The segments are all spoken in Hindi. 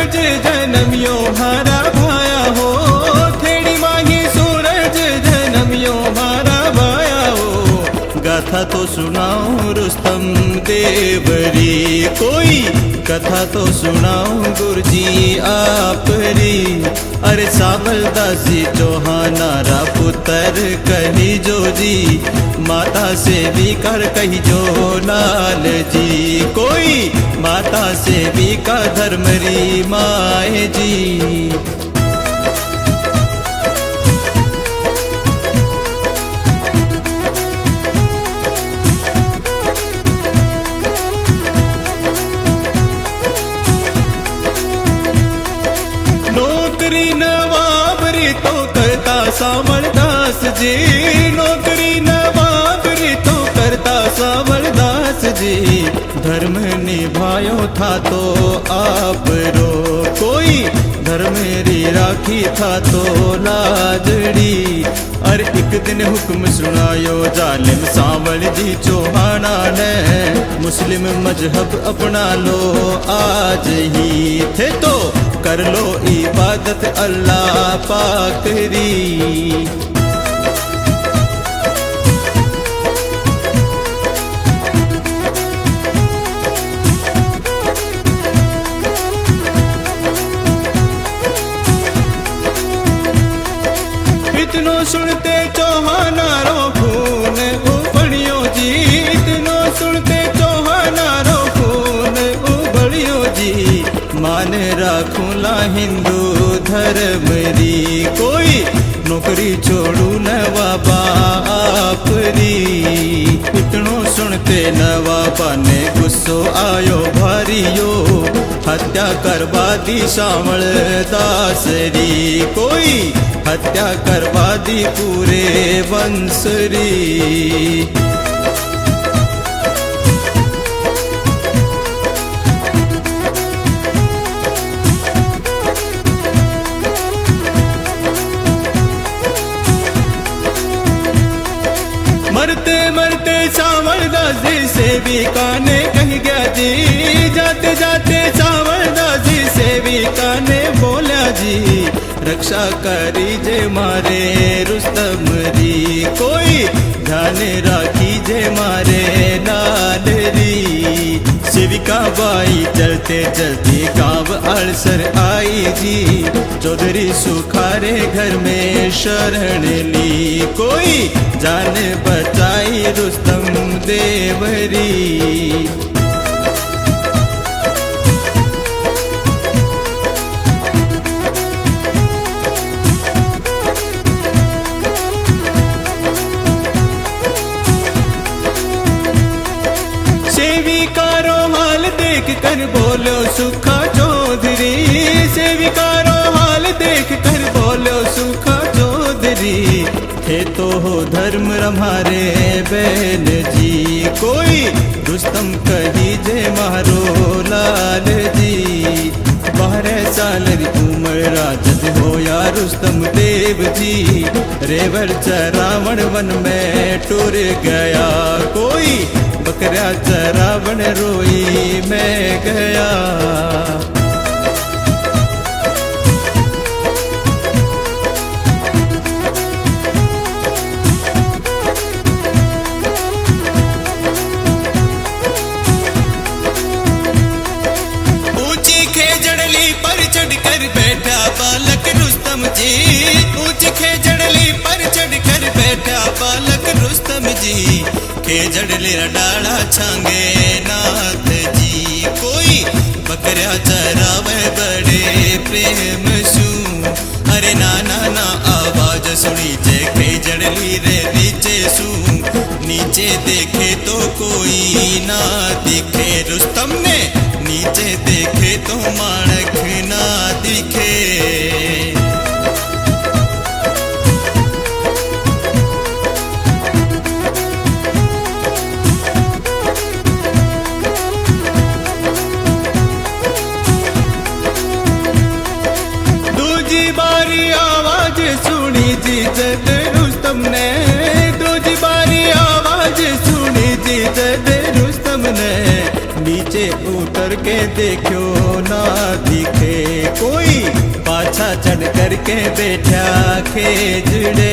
सूरज जन्मियो भारा भाया हो, थेड़ी मांगी सूरज जन्मियो भारा भाया हो। गाथा तो सुनाओ रुस्तम देवरी, कोई कथा तो सुनाओ गुरुजी आपरी। अरे सावलदासी चौहानारा पुत्र कही जो जी, माता से भी कर कही जो लाल जी। कोई माता से भी का धर्मरी माए जी। नौकरी नवाबरी तो करता सावलदास जी, नौकरी नवाबरी तो करता सावलदास जी। धर्म निभायो था तो आप रो, कोई धर्मेरी राखी था तो लाजड़ी। और एक दिन हुक्म सुनायो जालिम सावल जी चौहाना ने, मुस्लिम मजहब अपना लो आज ही। थे तो कर लो इबादत अल्लाह पाक री। इतनो सुनते चौहानारो खून उबलियो जी, इतनो सुनते चौहानारो खून उबलियो जी। मान राखूला हिंदू धर्म री, कोई नौकरी छोड़ू नवाबा आपरी। इतनो सुनते नवाबा ने गुस्सो आयो भारियो, हत्या करवा दी सावल दास री। कोई हत्या करवा दी पूरे वंश री। मरते मरते सावलदास जी सेविका ने कह गया जी, जाते जाते सावलदास जी सेविका ने बोला जी। रक्षा करी जे मारे रुस्तम री, कोई ध्यान राखी जे मारे लाल री। सेविका बाई चलते चलते गाँव अड़सर आई जी, चौधरी सुखारे घर में शरण ली। कोई जान बचाई रुस्तम देवरी। सेविकारो हाल देख कर बोलो सुखा चौधरी, सेविकारो हाल देख कर बोलो सुखा चौधरी। थे तो हो धर्म हमारे बहन जी, कोई रुस्तम कही जे मारो लाल जी। 12 साल री उम्र राजत होया रुस्तम देव जी, रेवल चरावण वन में टुर गया। कोई बकरा चरावण रोई मैं गया। ऊंची खेजड़ली पर चढ़कर बैठा बालक रुस्तम जी, ऊंची खेजड़ली पर चढ़कर बैठा बालक रुस्तम जी। खेजड़ले डाला छांगे नाथ जी, कोई बकरा चरावे बड़े प्रेम सू। अरे नाना ना आवाज सुनी जे खेजड़ली रे नीचे सू, नीचे देखे तो कोई ना दिखे। रुस्तम ने नीचे देखे तो माणक ना दिखे। जद रुस्तम ने दूजी बारी आवाज सुनी जी, जद रुस्तम ने नीचे नीचे उतर के देखो ना दिखे कोई, पाछा चढ़ करके बैठा खेजड़े।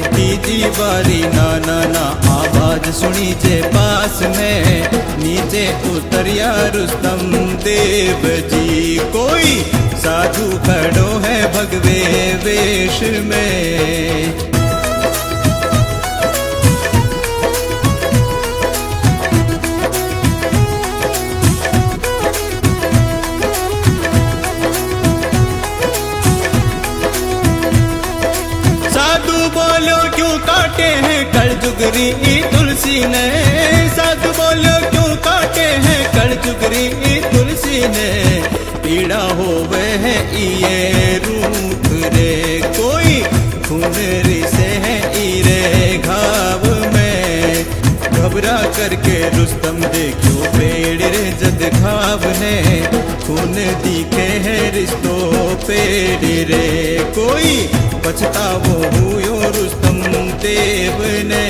तीजी बारी ना ना ना आवाज सुनी जे पास में, नीचे उतरिया रुस्तम देव जी। कोई साधु खड़ो है भगवे वेश में। बोलो क्यों काटे हैं कलजुगरी तुलसी ने, साधु बोलो क्यों काटे हैं कलजुगरी तुलसी ने। पीड़ा हो वह ये रूप रे कोई, खून रिसे है ईरे घाव में। घबरा करके रुस्तम देखो पेड़ रे जद घाव ने, खून दिखे है रिश्तों पेड़ रे कोई, पछतावो हुयो रुस्तम देव ने।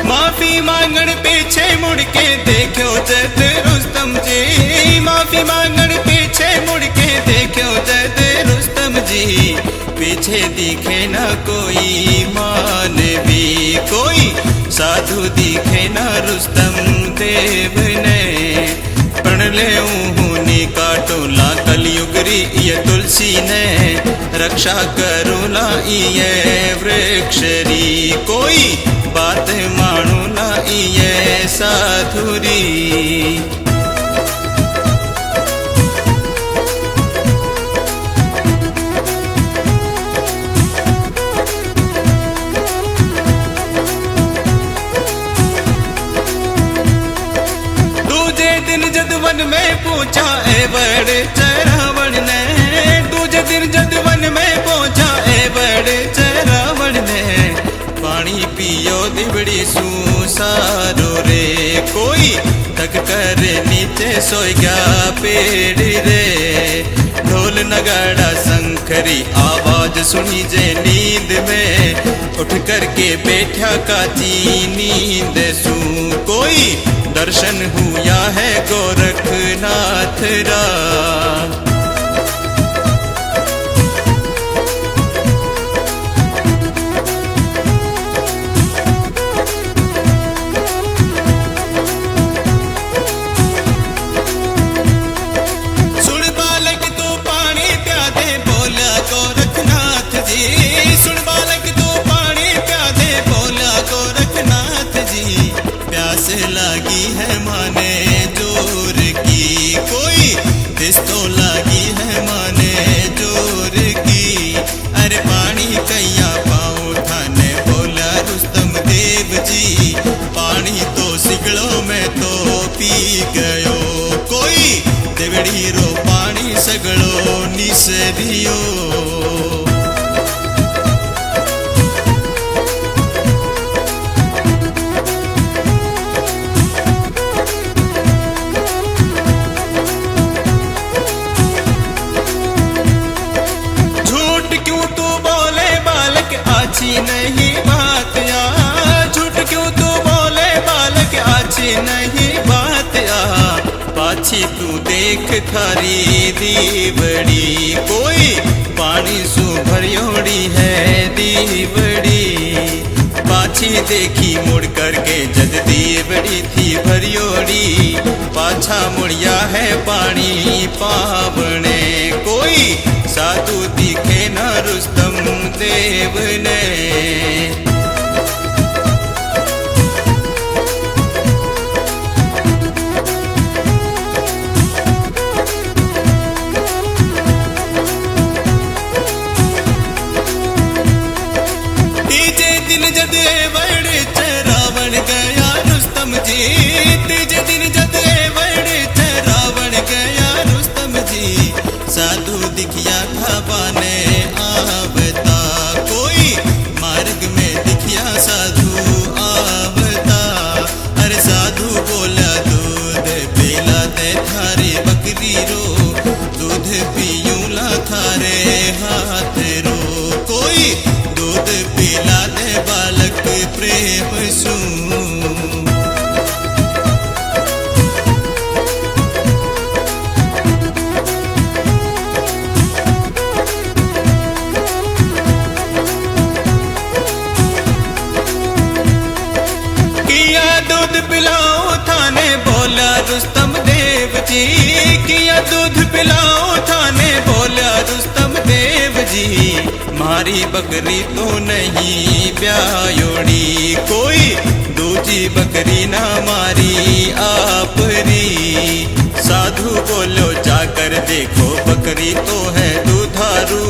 माफी मांगण पीछे मुड़ के देखो जद रुस्तम जी, माफी मांगण पीछे मुड़ के देखो जद रुस्तम जी। पीछे दिखे न कोई मानवी कोई, साधु दिखे न रुस्तम देव ने। प्रण ले ऊनी काटोला कलयुगरी ये तुलसी ने, रक्षा करोला ये वृक्षरी कोई, बात मानो ना ये साधुरी। वन में पूछा ए बड़े चरावण ने, दूजे दिन जद वन में पहुंचा ए बड़े चरावण ने। पानी पियो दिबड़ी सुसारो रे कोई, थक कर नीचे सोई गया पेड़ रे। ढोल नगाड़ा शंखरी आवाज सुनी जे नींद में, उठ करके बैठा काची नींद सू कोई, दर्शन हुआ है गोरखनाथ रा। सुन बालक तू पानी प्या दे बोला गोरखनाथ जी, सुन बालक तू पानी प्या दे बोला गोरखनाथ जी। प्यास लगी है माने जोर की कोई, तिस्तो लगी है माने जोर की। अरे पानी कैया पाऊं थाने बोला रुस्तम देव जी, पानी तो सिगड़ों में तो पी गयो कोई, देवड़ी रो पानी सगड़ो निसरियो। नहीं बात या झूठ क्यों तू बोले बालक, अच्छी नहीं बात या। पाछी तू देख थारी दीवड़ी कोई, पानी सु भरियोड़ी है दीवड़ी। पाछी देखी मुड़ करके जद दीवड़ी थी भरियोड़ी, पाछा मुड़िया है पानी पावने कोई, साधु दिखे न रुस्तम देव ने। तीजे दिन जद बड़े चरावण गया रुस्तम जी, तीजे दिन जद बड़े चरावण गया रुस्तम जी। साधु दिखिया था बाने आवता कोई, मार्ग में देव सू। किया दूध पिलाओ थाने बोला रुस्तम देव जी, किया दूध पिलाओ थाने बोला रुस्तम देव जी। मारी बकरी तो नहीं ब्यायोड़ी, कोई दूजी बकरी ना मारी आपरी। साधु बोलो जाकर देखो बकरी तो है दुधारू,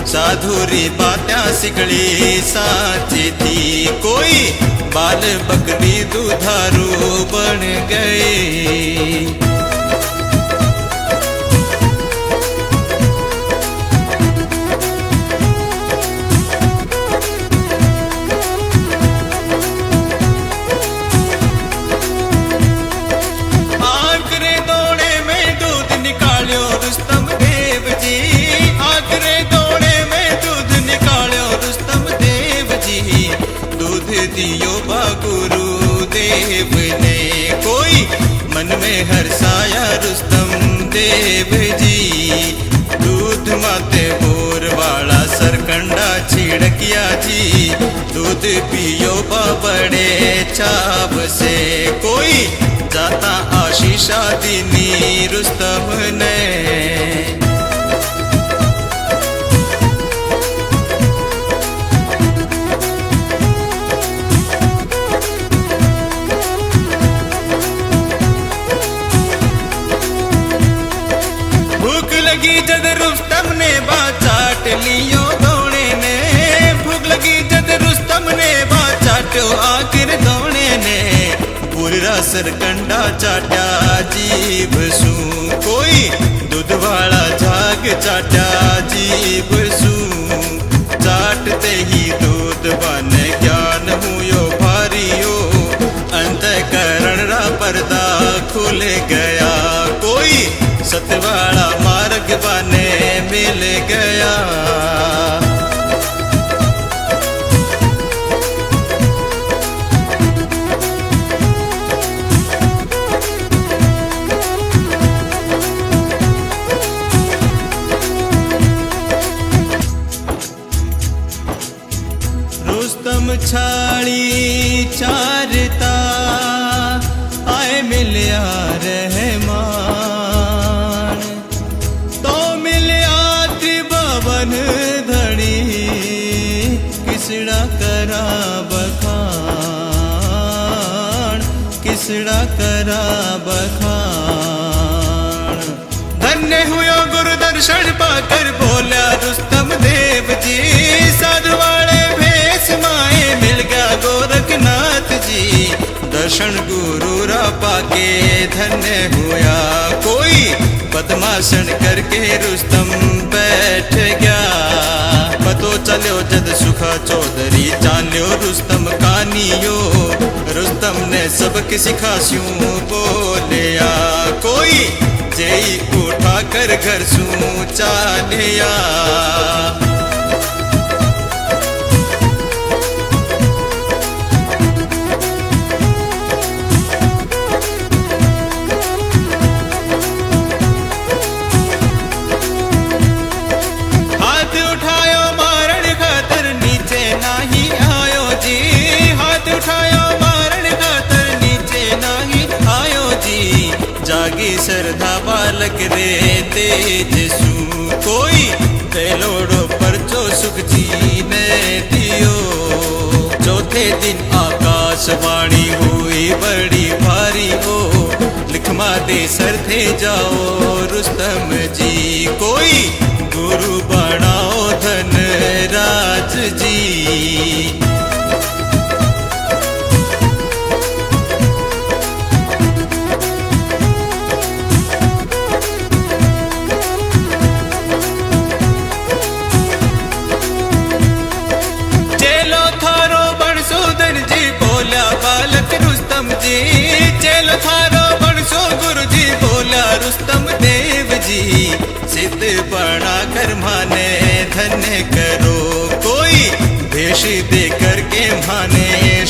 साधुरी बात्या सिकड़ी साची थी। कोई बाल बकरी दुधारू बन गई। आखरे दौड़े में दूध निकालो रुस्तम देव जी, आखरे दौड़े में दूध निकालो रुस्तम देव जी। दूध दियो बा गुरु देव ने, कोई मन में हर्षाया रुस्तम देव जी। दूध माते बोर वाला सरकंडा छिड़किया जी, दूध पियो बा बड़े चाव से। कोई जाता आशीषा दीनी रुस्तम ने। भूख लगी जद रुस्तम ने बाचाट लियो दौड़े ने, भूख लगी जद रुस्तम ने बाचाटो आखिर दौड़े ने। पूरा सरकंडा चाटा जीभ सू, कोई दूध वाला झाग चाटा जीभ सू। चाटते ही दूध बन ज्ञान हुयो भारियो, अंतःकरण रा पर्दा खुल गया। कोई सतवाड़ा मार्ग बने मिल गया। रुस्तम छाड़ी चारता आए मिलिया रहमान, तो मिलिया त्रिभुवन धड़ी किसड़ा करा बखान, किसड़ा करा बखान। धन्य हुयो गुरु दर्शन पाकर बोला रुस्तम देव जी, साधु वाले भेष माए मिल गया गोरखनाथ जी। दर्शन गुरु रा पाके धन्य हुआ, कोई पद्मासन करके रुस्तम बैठ गया। पतो चलो जद सुखा चौधरी चाल्यो रुस्तम कानियो, रुस्तम ने सबके सिखास्यूं बोलिया। कोई जेई उठा कर घर सू चालिया। हाथ उठायो मारण खातर नीचे नहीं आयो जी, हाथ उठायो मारण खातर नीचे नहीं आयो जी। जागी श्रद्धा बालक रे तेज सू, कोई तेलोड़ो परचो सुख जी ने दियो। चौथे दिन आकाशवाणी हुई बड़ी भारी हो, लिखमा दे सर थे जाओ रुस्तम जी। कोई गुरु बनाओ धन राज जी। रुस्तम देव जी सिद्ध बना कर माने धन्य करो, कोई भेष दे करके माने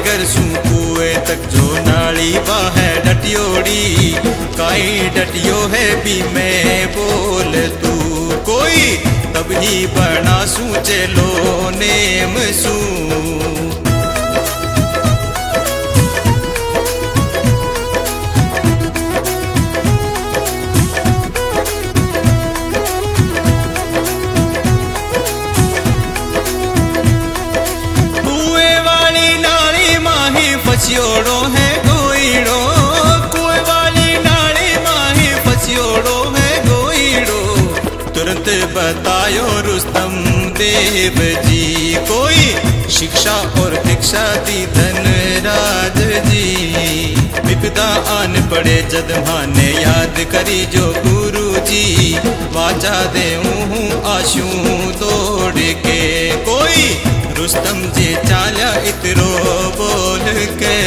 घर सू कुएं तक जो नाली बाह डटियोड़ी काई डटियो है भी मैं बोल तू कोई तब ही बना सू चलो नेम सू फसियोड़ो है गोईड़ो कुएं वाली नाली माही फसियोड़ो है गोईड़ो तुरंत बतायो रुस्तम देव जी कोई शिक्षा और दीक्षा दी धनराज जी विपदा आन पड़े जद माने याद करी जो गुरु जी वाचा दे आशू दौड़ के कोई रुस्तम जी चाल्या इतरो बोल के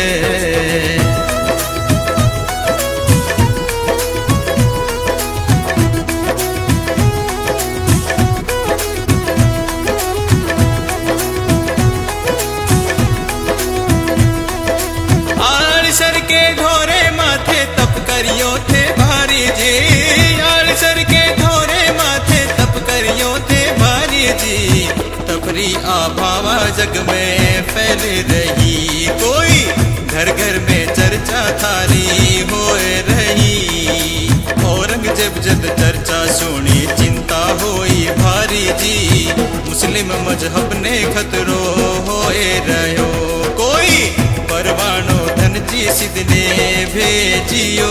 आड़सर के घोरे माथे तप करियो थे भारी जी आड़सर के घोरे माथे तप करियो थे भारी जी तपरी आभावा जग में फैल रही कोई घर घर में चर्चा थारी हो रही औरंगजेब जब चर्चा सुनी चिंता होई भारी जी मुस्लिम मजहब ने खतरो होए रहो कोई परवानो धन जी सिद्ध ने भेजियो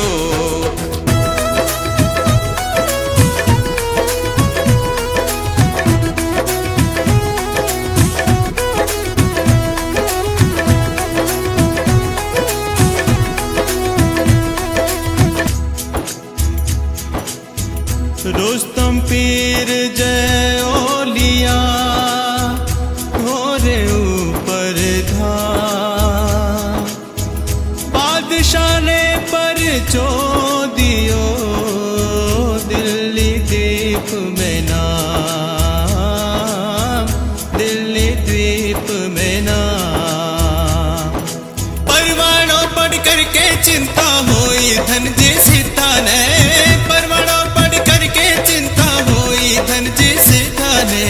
रुस्तम पीर जय ओलिया घोरे ऊपर था बादशाह ने पर चो दियो दिल्ली द्वीप में नाम दिल्ली द्वीप में नाम परवाणों पढ़ करके चिंता होई धन जी सीता ने परवाणों चिंता होई धन जी सीता ने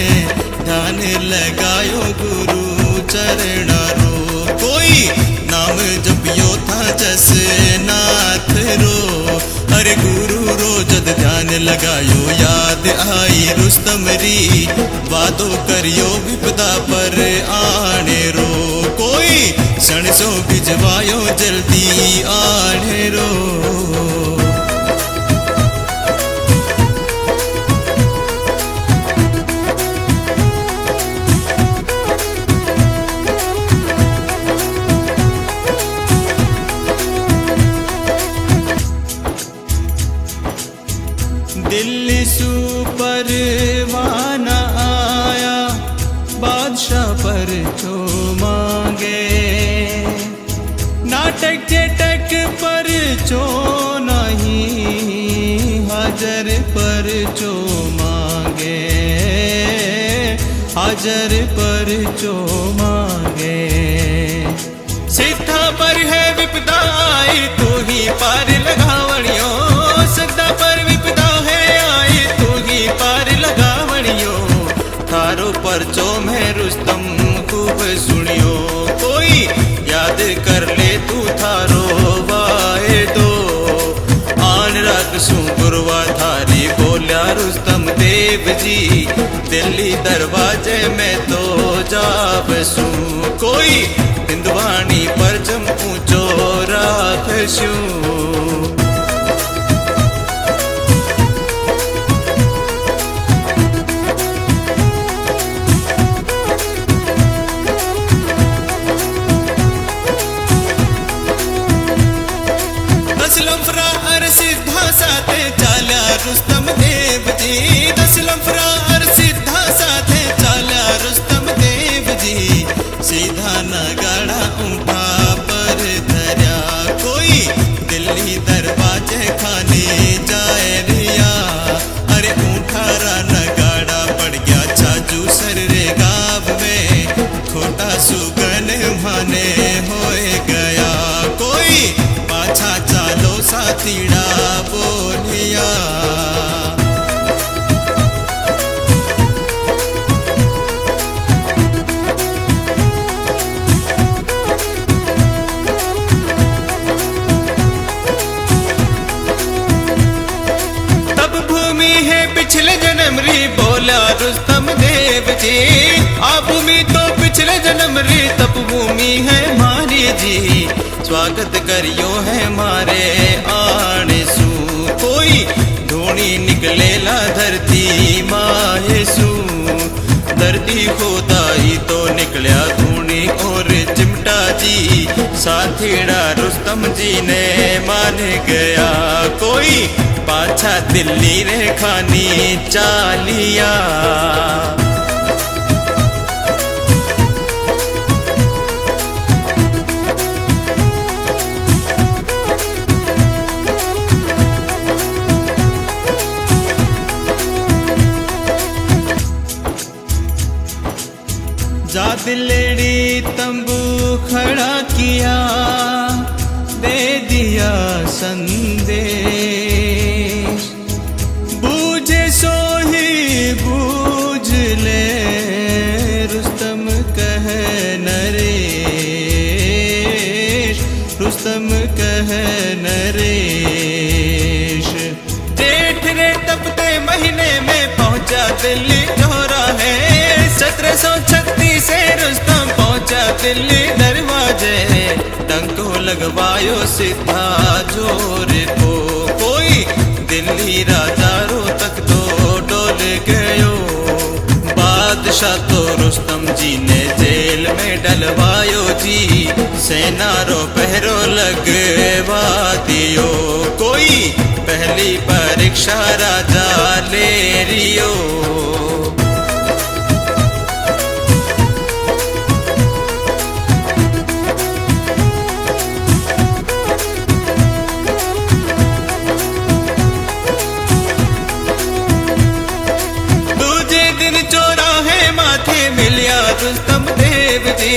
ध्यान लगायो गुरु चरणारो कोई नाम जपियो था जस नाथ रो अरे गुरु रो जद ध्यान लगायो याद आई रुस्तम री वादो करियो विपदा पर आने रो कोई सणसो भिजवायो जल्दी आने रो दिल्ली सुपर वाना आया बादशाह पर जो मांगे नाटक चेटक पर जो नहीं हाजर पर जो मांगे हाजर पर जो मांगे सीधा पर है विपदा आई तू ही पार लगावणियो सदा पर विपदा है आई तू ही पार लगावणियो थारो परचो में रुस्तम खूब सुनियो कोई याद कर ले तू थारो वाए दो आन रख सू गुरवा थारी बोलिया रुस्तम देव जी दिल्ली दरवाजे में तो जाब सू कोई हिंदवानी परचम ऊंचो राखशू रुस्तम देव जी दसलम फरार सीधा साथे चाला रुस्तम देव जी सीधा नगाड़ा ऊँटा पर धर्या कोई दिल्ली दरवाजे खाने जाए रिया अरे ऊँटा रा नगाड़ा पड़ गया छाजू सर रे गाव में खोटा सुगन माने हो साथीड़ा बोलिया। तब भूमि है पिछले जन्म री बोला रुस्तम देव जी, आ भूमि तो पिछले जन्म री तब भूमि है मारी जी। स्वागत करियो है मारे आने सू, कोई धूनी निकलेला धरती मायसू। धरती खोदाई तो निकलिया धूनी और चिमटा जी, साथीड़ा रुस्तम जी ने मान गया। कोई पाछा दिल्ली रे खानी चालिया। जा दिलेड़ी तंबू खड़ा किया, दे दिया संदेश। बूझे सो ही बूझ ले, रुस्तम कह नरेश, रुस्तम कह नरेश। जेठ रे तपते महीने में पहुंचा दिल्ली चौराहे, 1736 से रुस्तम पहुंचा दिल्ली दरवाजे। डंको लगवायो सीधा जोर को, कोई दिल्ली राजारो तक तो डोल गयो। बादशाह तो रुस्तम जी ने जेल में डलवायो जी, सेनारो पहरो लगवा दियो। कोई पहली परीक्षा राजा ले रियो। रुस्तम देव जी,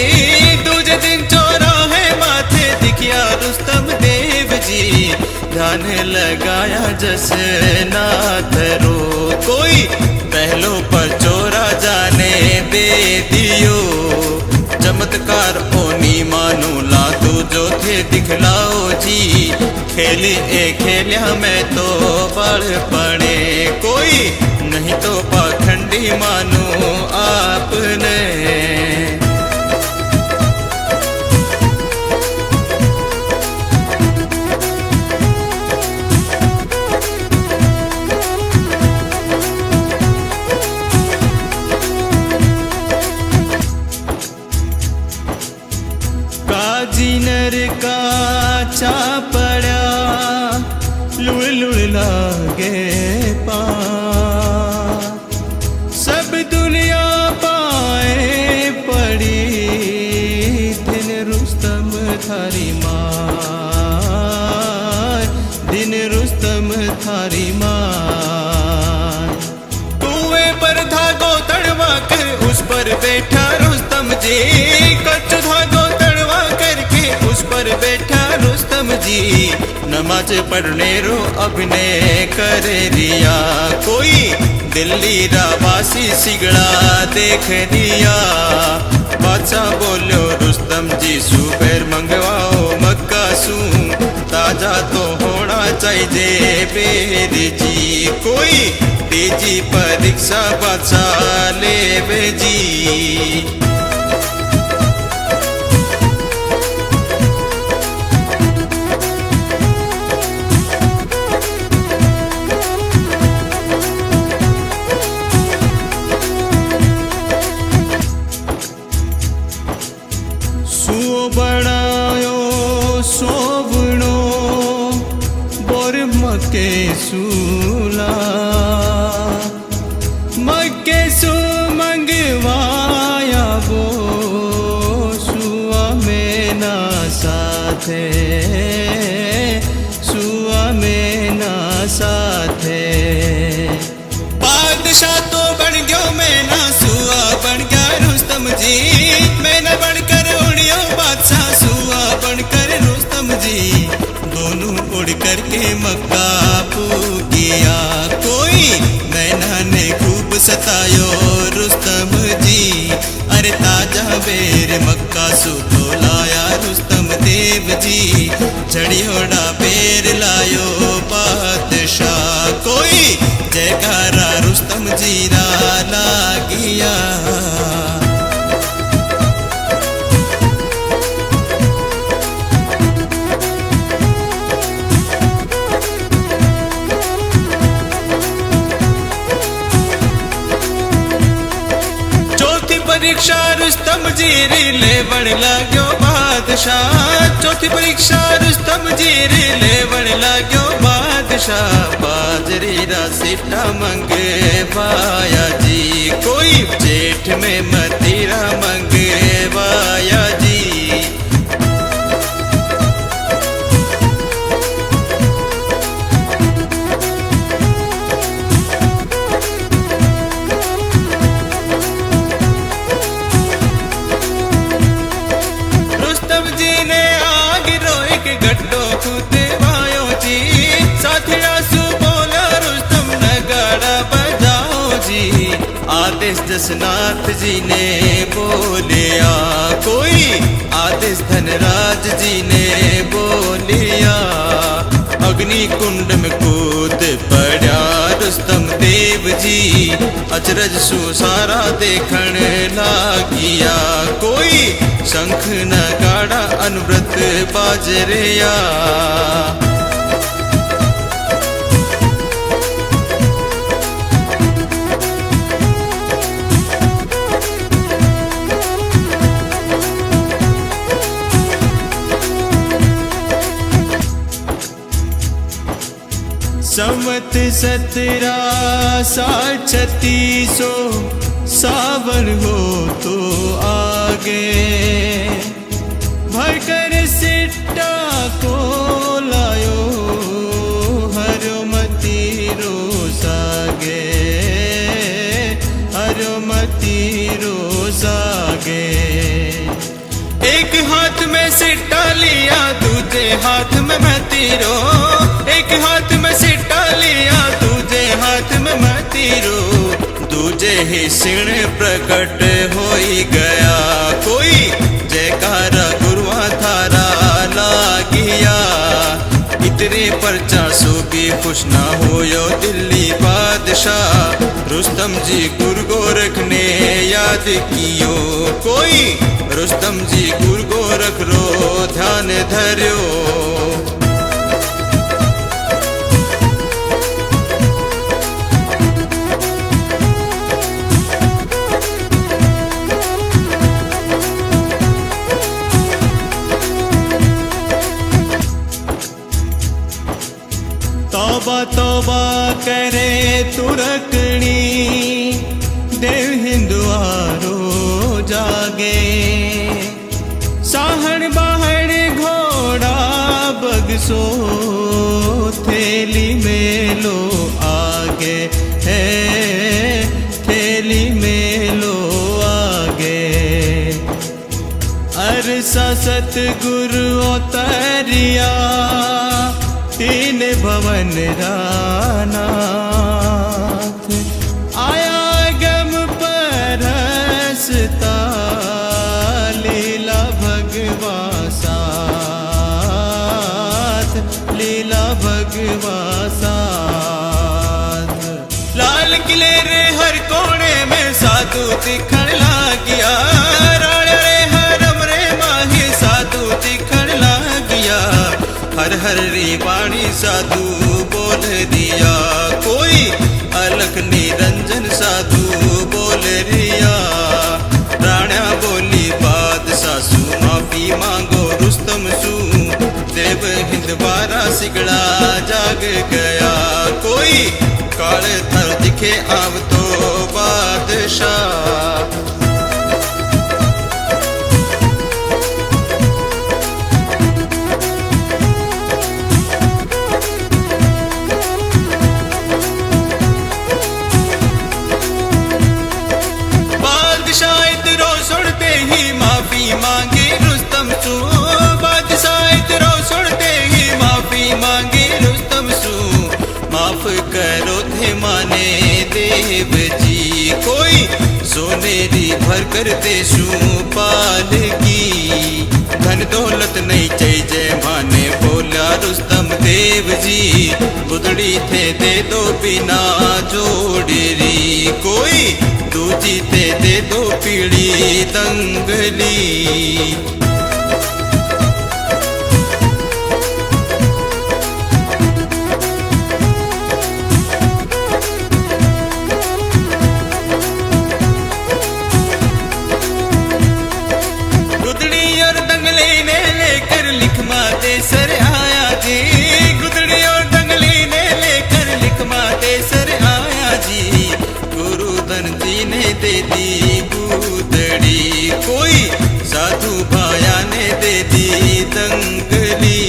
दूजे दिन चौराहे माथे दिखिया रुस्तम देव जी। ध्यान लगाया जस नाथ रो, कोई पहलो पर चोरा जाने दे दियो। चमत्कार ओनी मानो लादू जो थे दिखलाओ जी, खेली ए खेलिया में तो बड़ पड़े। कोई नहीं तो पाखंडी मानो आपने। काजी नर का चापड़ा, लुड़ लुड़ लागे पा। सब दुनिया पाए पड़ी, दिन रुस्तम थारी मार, दिन रुस्तम थारी मार। कुएं पर धागो तड़वा कर उस पर बैठा रुस्तम जी, कच्च धागो तड़वा करके उस पर बैठा रुस्तम जी। नमाज पढ़ने रो अभिनय करे रिया, कोई दिल्ली रावासी सिगड़ा देख दिया। बादशाह बोलो रुस्तम जी सुबेर मंगवाओ मक्का सू, ताजा तो होना चाहिए बेरी जी। कोई तेजी परीक्षा बादशाह ले भेजी। बनायो सोवणो बोर मके सूला, मके सू मंगवाया वो सुआ में ना साथे, सुआ में ना साथे। बादशाह तो बन गयो मैं ना सुआ बन गया रुस्तम जी, मैं न बनकर उड़ियो बादशाह सुआ बनकर रुस्तम जी। दोनों उड़ करके मक्का पूगिया। कोई नैना ने खूब सतायो रुस्तम जी, अरे ताजा बेर मक्का सुतो लाया रुस्तम देव जी। झड़ियोड़ा बेर लायो बादशाह, कोई जयकारा रुस्तम जी रा लागिया। परीक्षा रुस्तम जी रीले बण लाग्यो बादशाह। चौथी परीक्षा रुस्तम जी रीले बण लाग्यो बादशाह। बाजरी रा सिट्टा मंगे बाया जी, कोई जेठ में मतीरा मंगे बाया जी। आदेश जसनाथ जी ने बोलिया, कोई आदेश धनराज जी ने बोलिया। अग्नि कुंड में कूद पड़ा रुस्तम देव जी, अचरज सुसारा देखण लागिया। कोई शंख नगाड़ा अनवरत बाजरिया। संवत 1736 सावन हो तो आगे। भरकर सिट्टा को लायो हरमती रोसागे, हरमती रोसागे। एक हाथ में सिट्टा लिया, दूजे हाथ में मतीरो। एक हाथ में सिट्टा लिया, दूजे हाथ में मतीरो। दूजे ही सिण प्रकट होई गया, कोई जयकारा गुरुआ थारा लागिया। इतने परचा सो भी खुश ना होयो दिल्ली बादशाह। रुस्तम जी गुरु गोरख ने याद कियो, कोई रुस्तम जी गुरु गोरख रो ध्यान धर्यो। तौबा तौबा करे तुरकनी, देव हिंदुआरो जागे। साहण बाहण घोड़ा बगसो, थैली में लो आगे है, थैली में लो आगे। अरसा सतगुरु उतरिया, तीन भवन रानाथ। आया गम परसता, लीला भगवा साथ, लीला भगवा साथ। लाल किले रे हर कोने में साधु दिखण लागिया। राणे रे हरम रे माही साधु दिखण लागिया। हर हर रे वाणी साधु बोल दिया, कोई अलख निरंजन साधु बोल रिया। राणा बोली बादशाह सु माफी मांगो रुस्तम सु। देव हिंदवारा सिगड़ा जाग गया, कोई काले थर दिखे आव तो बादशाह। मांगी रुस्तम सु, बादशाह इतरो सुनते ही माफी मांगी रुस्तम सु। भर करते शू पाल की। धन दौलत नहीं चाहिए माने बोला रुस्तम देव जी, बुदड़ी थे दे दो बिना जोड़री, कोई दूजी थे दे दो पीड़ी दंगली। सर आया जी, गुदड़ी और डंगली ने लेकर लिखवाते सर आया जी। गुरु धन जी ने दे दी गुदड़ी, कोई साधु भाया ने दे दी दंगली।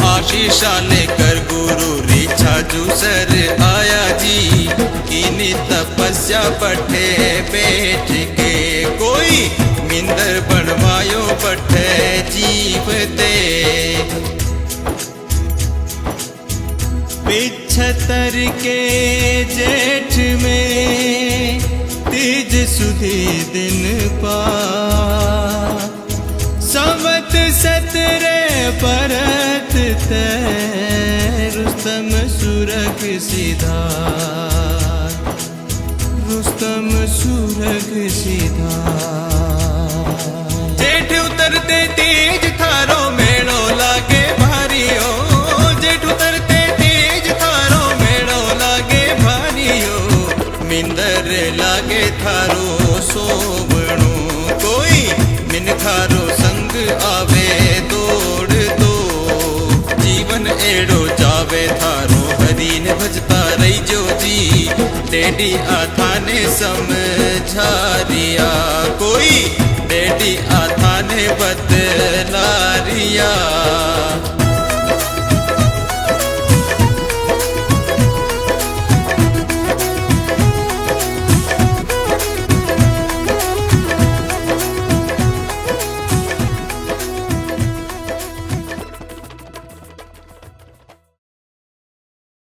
आशीषा लेकर गुरु रिछाजू सर आया जी, इन्हीं तपस्या पट्टे बैठ के, कोई मिंदर बनवायो पट्टे जीवते। 75 के जेठ में तीज सुधी दिन पा, संवत 17 परत ते रुस्तम सुरग सीधा, रुस्तम सुरग सीधा। जेठ उतरते तीज थारो मेड़ो लागे भारी हो, जेठ उतरते तीज थारो मेड़ो लागे भारी हो। मिंदर लागे थारो सोवणो, कोई मिनखारो संग आवे दौड़ दो। जीवन एड़ो जावे थारो हरी ने भजता रही जो जी, टेडी आथाने समझारिया, कोई टेडी आथाने बतलारिया।